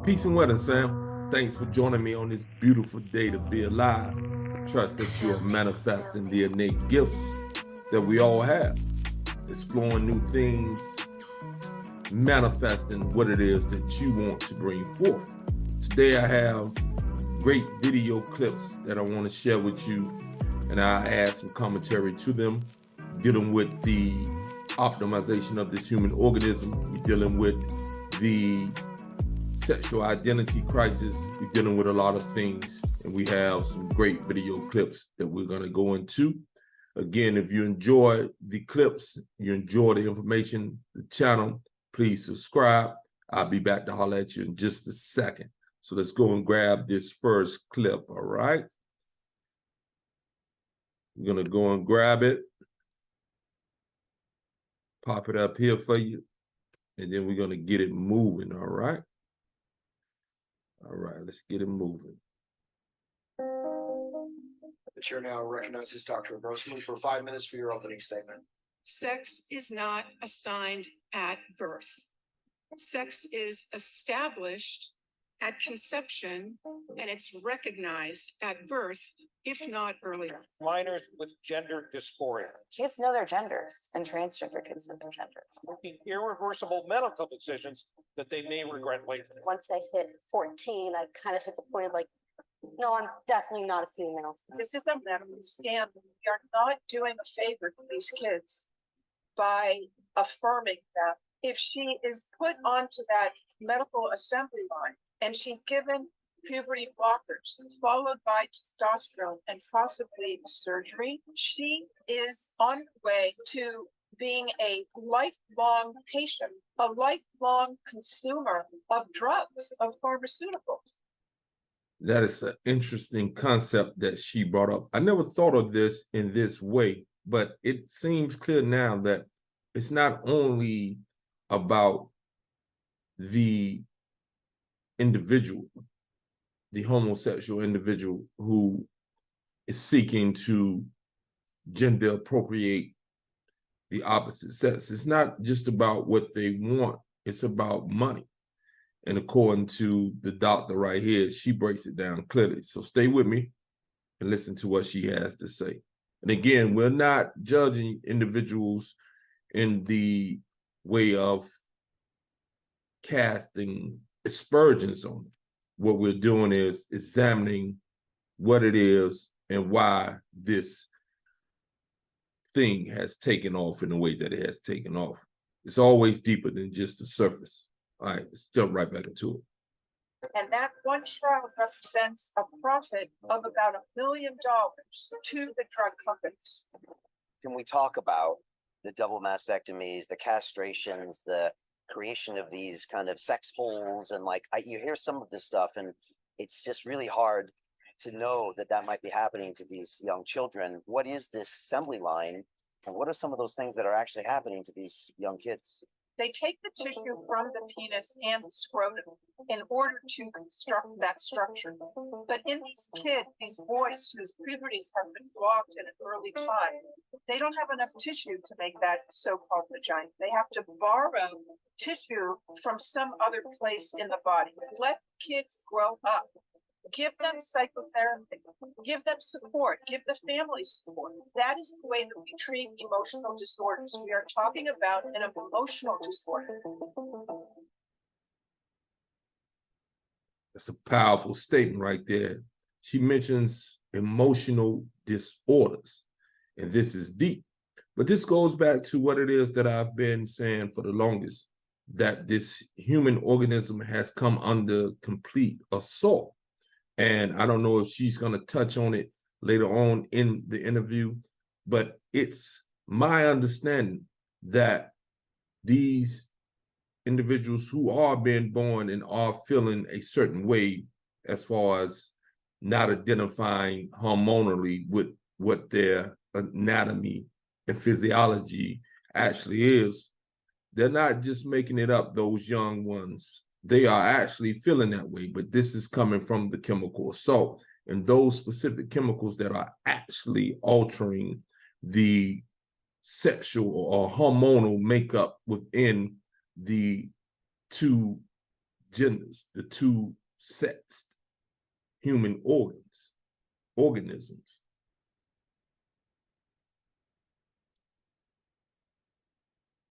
Peace and weather, Sam. Thanks for joining me on this beautiful day to be alive. I trust that you are manifesting the innate gifts that we all have, exploring new things, manifesting what it is that you want to bring forth. Today I have great video clips that I want to share with you, and I add some commentary to them, dealing with the optimization of this human organism. We're dealing with the sexual identity crisis. We're dealing with a lot of things, and we have some great video clips that we're going to go into. Again, if you enjoy the clips, you enjoy the information, the channel, please subscribe. I'll be back to holler at you in just a second. So let's go and grab this first clip, all right? We're going to go and grab it, pop it up here for you, and then we're going to get it moving, all right? All right, let's get it moving. The chair now recognizes Dr. Grossman for 5 minutes for your opening statement. Sex is not assigned at birth. Sex is established at conception, and it's recognized at birth, if not earlier. Minors with gender dysphoria. Kids know their genders, and transgender kids know their genders. Making irreversible medical decisions that they may regret later. Once I hit 14, I kind of hit the point of like, no, I'm definitely not a female. This is a medical scam. We are not doing a favor to these kids by affirming that. If she is put onto that medical assembly line and she's given puberty blockers followed by testosterone and possibly surgery, she is on her way to being a lifelong patient, a lifelong consumer of drugs, of pharmaceuticals. That is an interesting concept that she brought up. I never thought of this in this way, but it seems clear now that it's not only about the individual, the homosexual individual who is seeking to gender appropriate the opposite sex. It's not just about what they want, it's about money. And according to the doctor right here, she breaks it down clearly. So stay with me and listen to what she has to say. And again, we're not judging individuals in the way of casting aspersions on them. What we're doing is examining what it is and why this thing has taken off in the way that it has taken off. It's always deeper than just the surface. All right, let's jump right back into it. And that one child represents a profit of about $1 million to the drug companies. Can we talk about the double mastectomies, the castrations, the creation of these kind of sex holes, and you hear some of this stuff, and it's just really hard to know that that might be happening to these young children. What is this assembly line, and what are some of those things that are actually happening to these young kids? They take the tissue from the penis and the scrotum in order to construct that structure. But in these kids, these boys whose puberties have been blocked at an early time, they don't have enough tissue to make that so-called vagina. They have to borrow tissue from some other place in the body. Let kids grow up. Give them psychotherapy, give them support, give the family support. That is the way that we treat emotional disorders. We are talking about an emotional disorder. That's a powerful statement right there. She mentions emotional disorders, and this is deep. But this goes back to what it is that I've been saying for the longest, that this human organism has come under complete assault. And I don't know if she's going to touch on it later on in the interview, but it's my understanding that these individuals who are being born and are feeling a certain way as far as not identifying hormonally with what their anatomy and physiology actually is, they're not just making it up, those young ones. They are actually feeling that way, but this is coming from the chemical assault and those specific chemicals that are actually altering the sexual or hormonal makeup within the two genders, the two sexed human organisms.